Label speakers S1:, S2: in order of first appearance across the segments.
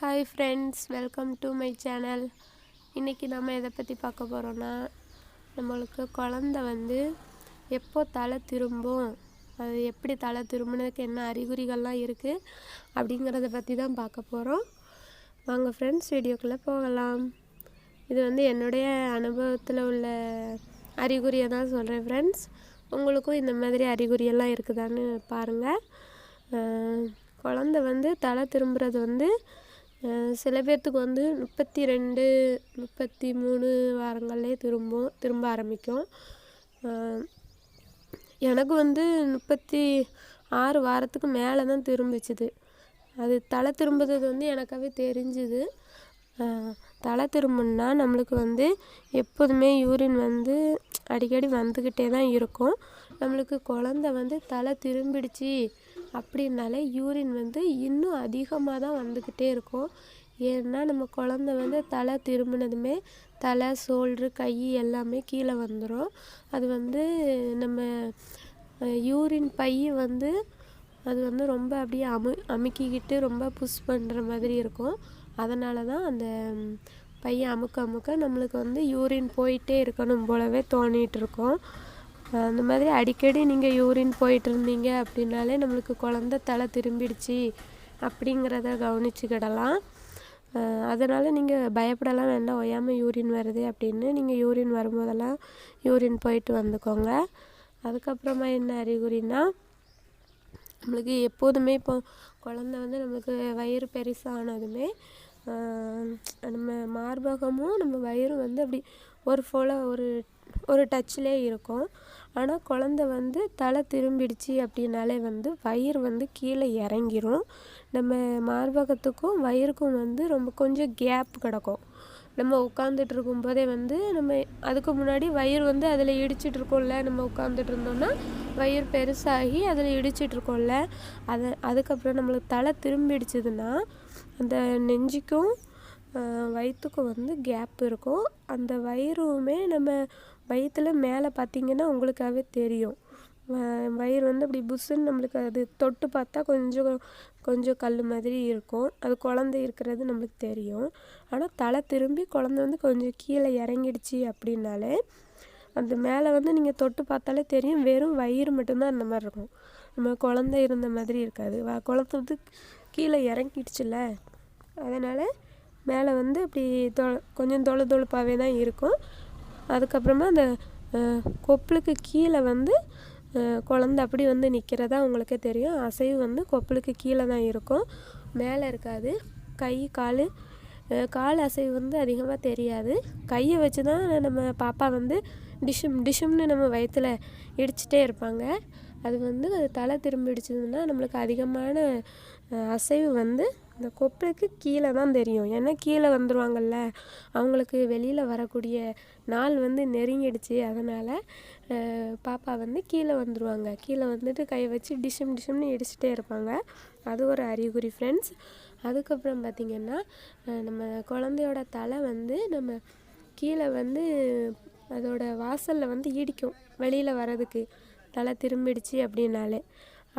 S1: Hi friends, welcome to my channel. இன்றைக்கி நம்ம எதை பற்றி பார்க்க போகிறோன்னா, நம்மளுக்கு குழந்த எப்போ தலை திரும்பும், அது எப்படி தலை திரும்பினதுக்கு என்ன அறிகுறிகள்லாம் இருக்குது அப்படிங்கிறத பற்றி தான் பார்க்க போகிறோம். வாங்க ஃப்ரெண்ட்ஸ், வீடியோக்குள்ளே போகலாம். இது என்னுடைய அனுபவத்தில் உள்ள அறிகுறியை தான் சொல்கிறேன் ஃப்ரெண்ட்ஸ். உங்களுக்கும் இந்த மாதிரி அறிகுறியெல்லாம் இருக்குதான்னு பாருங்கள். குழந்த தலை திரும்புறது சில பேர்த்துக்கு 32 33 வாரங்கள்லேயே திரும்ப ஆரம்பிக்கும். எனக்கு 36 வாரத்துக்கு மேலே தான் திரும்பிச்சுது. அது தலை திரும்புறது எனக்காகவே தெரிஞ்சுது. தலை திரும்புன்னா நம்மளுக்கு எப்போதுமே யூரின் அடிக்கடி வந்துக்கிட்டே தான் இருக்கும். நம்மளுக்கு குழந்த தலை திரும்பிடுச்சு அப்படின்னாலே யூரின் இன்னும் அதிகமாக தான் வந்துக்கிட்டே இருக்கும். ஏன்னா நம்ம குழந்த தலை திரும்பினதுமே தலை, ஷோல்ட்ரு, கை எல்லாமே கீழே வந்துடும். அது நம்ம யூரின் பை அது ரொம்ப அப்படியே அமுக்கிக்கிட்டு ரொம்ப புஷ் பண்ணுற மாதிரி இருக்கும். அதனால தான் அந்த பையை அமுக்க நம்மளுக்கு யூரின் போயிட்டே இருக்கணும் போலவே தோணிகிட்டு இருக்கும். அந்த மாதிரி அடிக்கடி நீங்கள் யூரின் போயிட்டு இருந்தீங்க அப்படின்னாலே நம்மளுக்கு குழந்த தலை திரும்பிடுச்சு அப்படிங்கிறத கவனிச்சுக்கிடலாம். அதனால் நீங்கள் பயப்படலாம் வேண்டாம், ஓயாமல் யூரின் வருது அப்படின்னு. நீங்கள் யூரின் வரும்போதெல்லாம் யூரின் போயிட்டு வந்துக்கோங்க. அதுக்கப்புறமா என்ன அறிகுறின்னா, நம்மளுக்கு எப்போதுமே இப்போ குழந்த நம்மளுக்கு வயிறு பெருசானதுமே நம்ம மார்பகமும் நம்ம வயிறும் அப்படி ஒரு டச்சிலே இருக்கும். ஆனால் குழந்த தலை திரும்பிடுச்சு அப்படின்னாலே வயிறு கீழே இறங்கிரும். நம்ம மார்பகத்துக்கும் வயிறுக்கும் ரொம்ப கொஞ்சம் கேப் கிடக்கும். நம்ம உட்காந்துட்டு இருக்கும்போதே நம்ம அதுக்கு முன்னாடி வயிறு அதில் இடிச்சிட்ருக்கோம்ல. நம்ம உட்காந்துட்டு இருந்தோம்னா வயிறு பெருசாகி அதில் இடிச்சிட்ருக்கோம்ல. அதுக்கப்புறம் நம்மளுக்கு தலை திரும்பிடுச்சுதுன்னா அந்த நெஞ்சுக்கும் வயிற்றுக்கும் கேப் இருக்கும். அந்த வயிறுமே நம்ம வயிற்றில் மேலே பார்த்திங்கன்னா உங்களுக்காகவே தெரியும். வயிறு அப்படி புஷ்ஷுன்னு நம்மளுக்கு அது தொட்டு பார்த்தா கொஞ்சம் கல் மாதிரி இருக்கும். அது குழந்தை இருக்கிறது நம்மளுக்கு தெரியும். ஆனால் தலை திரும்பி குழந்தை கொஞ்சம் கீழே இறங்கிடுச்சு அப்படின்னாலே அந்த மேலே நீங்கள் தொட்டு பார்த்தாலே தெரியும். வெறும் வயிறு மட்டும்தான் அந்த மாதிரி இருக்கும். நம்ம குழந்தை இருந்த மாதிரி இருக்காது. குழந்தை கீழே இறங்கிடுச்சுல, அதனால் மேலே அப்படி கொஞ்சம் தொழுப்பாகவே தான் இருக்கும். அதுக்கப்புறமா அந்த கொப்பளுக்கு கீழே குழந்த அப்படி நிற்கிறதா உங்களுக்கே தெரியும். அசைவு கொப்பளுக்கு கீழே தான் இருக்கும், மேலே இருக்காது. கை கால் அசைவு அதிகமாக தெரியாது. கையை வச்சு தான் நம்ம பாப்பா டிஷும்னு நம்ம வயிற்றில் இடிச்சிட்டே இருப்பாங்க. அது அது தலை திரும்பிடுச்சுன்னா நம்மளுக்கு அதிகமான அசைவு இந்த கொப்பளுக்கு கீழே தான் தெரியும். ஏன்னா கீழே வந்துடுவாங்கல்ல, அவங்களுக்கு வெளியில் வரக்கூடிய நாள் நெருங்கிடுச்சு. அதனால் பாப்பா கீழே வந்துடுவாங்க. கீழே வந்துட்டு கையை வச்சு டிஷும்னு இடிச்சிட்டே இருப்பாங்க. அது ஒரு அறிகுறி ஃப்ரெண்ட்ஸ். அதுக்கப்புறம் பார்த்திங்கன்னா, நம்ம குழந்தையோட தலை நம்ம கீழே அதோட வாசலில் இடிக்கும் வெளியில் வர்றதுக்கு தலை திரும்பிடுச்சு அப்படின்னாலே.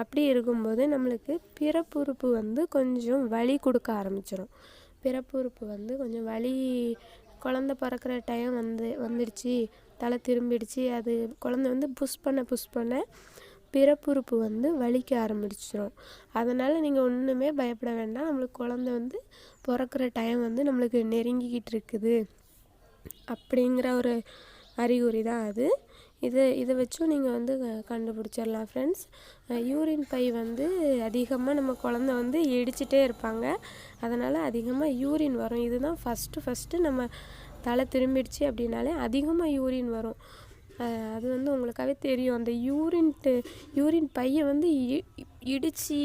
S1: அப்படி இருக்கும்போது நம்மளுக்கு பிறப்புறுப்பு கொஞ்சம் வலி கொடுக்க ஆரம்பிச்சிடும். பிறப்புறுப்பு கொஞ்சம் வலி, குழந்த பிறக்கிற டைம் வந்துடுச்சு, தலை திரும்பிடுச்சு, அது குழந்த புஷ் பண்ண பிறப்புறுப்பு வலிக்க ஆரம்பிச்சிடும். அதனால் நீங்கள் ஒன்றுமே பயப்பட வேண்டாம். நம்மளுக்கு குழந்த பிறக்கிற டைம் நம்மளுக்கு நெருங்கிக்கிட்டு இருக்குது அப்படிங்கிற ஒரு அறிகுறி தான் அது. இதை வச்சும் நீங்கள் கண்டுபிடிச்சிடலாம் ஃப்ரெண்ட்ஸ். யூரின் பை அதிகமாக நம்ம குழந்த இடிச்சிட்டே இருப்பாங்க. அதனால் அதிகமாக யூரின் வரும். இதுதான் ஃபஸ்ட்டு நம்ம தலை திரும்பிடுச்சு அப்படின்னாலே அதிகமாக யூரின் வரும். அது உங்களுக்காகவே தெரியும். அந்த யூரின் பையை இடித்து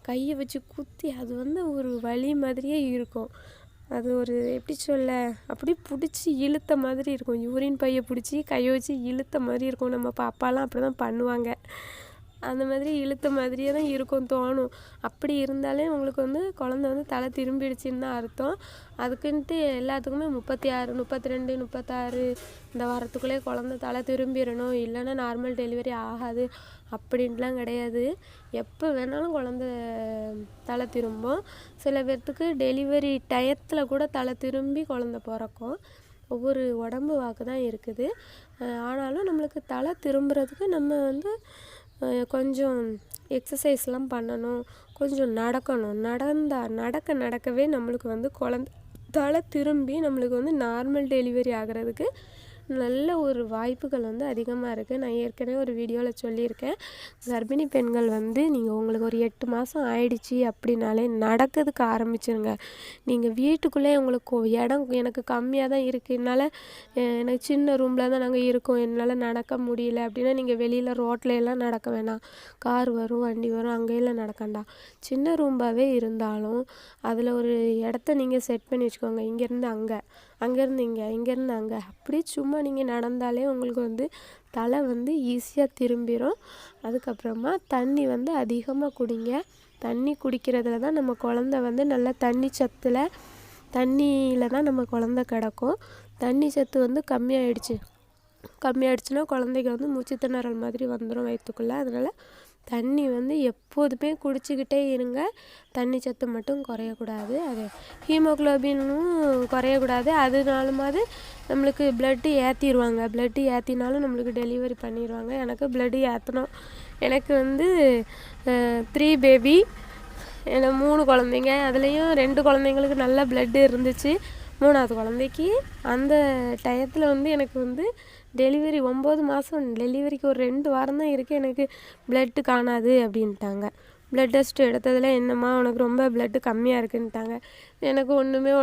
S1: கையை வச்சு குத்தி அது ஒரு வலி மாதிரியே இருக்கும். அது ஒரு எப்படி சொல்ல, அப்படி பிடிச்சி இழுத்த மாதிரி இருக்கும். யூரின் பையை பிடிச்சி கையை வச்சு இழுத்த மாதிரி இருக்கும். நம்ம பாப்பாலாம் அப்படி தான் பண்ணுவாங்க. அந்த மாதிரி இழுத்த மாதிரியே தான் இருக்கும் தோணும். அப்படி இருந்தாலே உங்களுக்கு குழந்த தலை திரும்பிடுச்சின்னு தான் அர்த்தம். அதுக்குன்ட்டு எல்லாத்துக்குமே 36 32 36 இந்த வாரத்துக்குள்ளே குழந்த தலை திரும்பிடணும், இல்லைன்னா நார்மல் டெலிவரி ஆகாது அப்படின்ட்டுலாம் கிடையாது. எப்போ வேணாலும் குழந்த தலை திரும்பும். சில பேர்த்துக்கு டெலிவரி டயத்தில் கூட தலை திரும்பி குழந்த பிறக்கும். ஒவ்வொரு உடம்பு வாக்கு தான் இருக்குது. ஆனாலும் நம்மளுக்கு தலை திரும்புறதுக்கு நம்ம வந்து கொஞ்சம் எக்ஸசைஸ்லாம் பண்ணணும், கொஞ்சம் நடக்கணும். நடக்கவே நம்மளுக்கு வந்து தலை திரும்பி நம்மளுக்கு வந்து நார்மல் டெலிவரி ஆகிறதுக்கு நல்ல ஒரு வாய்ப்புகள் வந்து அதிகமாக இருக்குது. நான் ஏற்கனவே ஒரு வீடியோவில் சொல்லியிருக்கேன். கர்ப்பிணி பெண்கள் வந்து நீங்கள் உங்களுக்கு ஒரு 8 மாதம் ஆயிடுச்சு அப்படின்னாலே நடக்கிறதுக்கு ஆரம்பிச்சிருங்க. நீங்கள் வீட்டுக்குள்ளே உங்களுக்கு இடம் எனக்கு கம்மியாக தான் இருக்குது, என்னால் எனக்கு சின்ன ரூமில் தான் நாங்கள் இருக்கோம், என்னால் நடக்க முடியல அப்படின்னா நீங்கள் வெளியில் ரோட்டில் எல்லாம் நடக்க வேணாம். கார் வரும், வண்டி வரும், அங்கேயெல்லாம் நடக்கண்டா. சின்ன ரூம்பாகவே இருந்தாலும் அதில் ஒரு இடத்த நீங்கள் செட் பண்ணி வச்சுக்கோங்க. இங்கேருந்து அங்கே, அங்கேருந்து இங்கே, இங்கேருந்து அங்கே, அப்படியே சும்மா நீங்கள் நடந்தாலே உங்களுக்கு வந்து தலை வந்து ஈஸியாக திரும்பிடும். அதுக்கப்புறமா தண்ணி வந்து அதிகமாக குடிங்க. தண்ணி குடிக்கிறதுல தான் நம்ம குழந்த வந்து நல்லா தண்ணியில் தான் நம்ம குழந்த கிடக்கும். தண்ணி சத்து வந்து கம்மியாயிடுச்சுன்னா குழந்தைக்கு வந்து மூச்சு திணறல் மாதிரி வந்துடும் வயிற்றுக்குள்ளே. அதனால் தண்ணி வந்து எப்போதுமே குடிச்சிக்கிட்டே இருங்க. தண்ணி சத்து மட்டும் குறையக்கூடாது. அது ஹீமோக்ளோபினும் குறையக்கூடாது. அதனாலுமாவது நம்மளுக்கு ப்ளட்டு ஏற்றிடுவாங்க. ப்ளட்டு ஏற்றினாலும் நம்மளுக்கு டெலிவரி பண்ணிடுவாங்க. எனக்கு ப்ளட்டு ஏற்றணும். எனக்கு வந்து 3 பேபி, எனக்கு 3 குழந்தைங்க. அதுலேயும் 2 குழந்தைங்களுக்கு நல்ல ப்ளட்டு இருந்துச்சு. 3ஆவது குழந்தைக்கு அந்த டயத்தில் வந்து எனக்கு வந்து டெலிவரி 9 மாதம், டெலிவரிக்கு ஒரு 2 வாரம் தான் இருக்குது, எனக்கு ப்ளட்டு காணாது அப்படின்ட்டாங்க. ப்ளட் டெஸ்ட் எடுத்ததில் என்னம்மா உனக்கு ரொம்ப ப்ளட்டு கம்மியாக இருக்குன்ட்டாங்க. எனக்கு ஒன்றுமே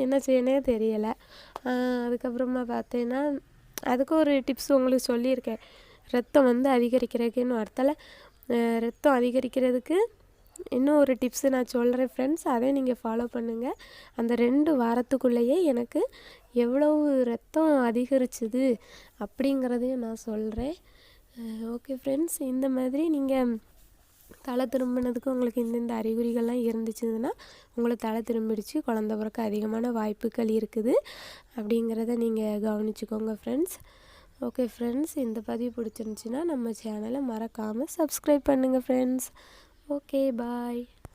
S1: என்ன செய்யனே தெரியலை. அதுக்கப்புறமா பார்த்தீங்கன்னா அதுக்கு ஒரு டிப்ஸ் உங்களுக்கு சொல்லியிருக்கேன். ரத்தம் வந்து அதிகரிக்கிறதுக்குன்னு வார்த்தையில் ரத்தம் அதிகரிக்கிறதுக்கு இன்னும் ஒரு டிப்ஸு நான் சொல்கிறேன் ஃப்ரெண்ட்ஸ். அதை நீங்கள் ஃபாலோ பண்ணுங்கள். அந்த 2 வாரத்துக்குள்ளேயே எனக்கு எவ்வளவு ரத்தம் அதிகரிச்சுது அப்படிங்கிறதையும் நான் சொல்கிறேன். ஓகே ஃப்ரெண்ட்ஸ், இந்த மாதிரி நீங்கள் தலை திரும்பினதுக்கு உங்களுக்கு இந்த அறிகுறிகள்லாம் இருந்துச்சுன்னா உங்களுக்கு தலை திரும்பிடுச்சு, குழந்த பிறக்க அதிகமான வாய்ப்புகள் இருக்குது அப்படிங்கிறத நீங்கள் கவனிச்சுக்கோங்க ஃப்ரெண்ட்ஸ். ஓகே ஃப்ரெண்ட்ஸ், இந்த பதிவு பிடிச்சிருந்துச்சின்னா நம்ம சேனலை மறக்காமல் சப்ஸ்கிரைப் பண்ணுங்கள் ஃப்ரெண்ட்ஸ். ஓகே, பாய்.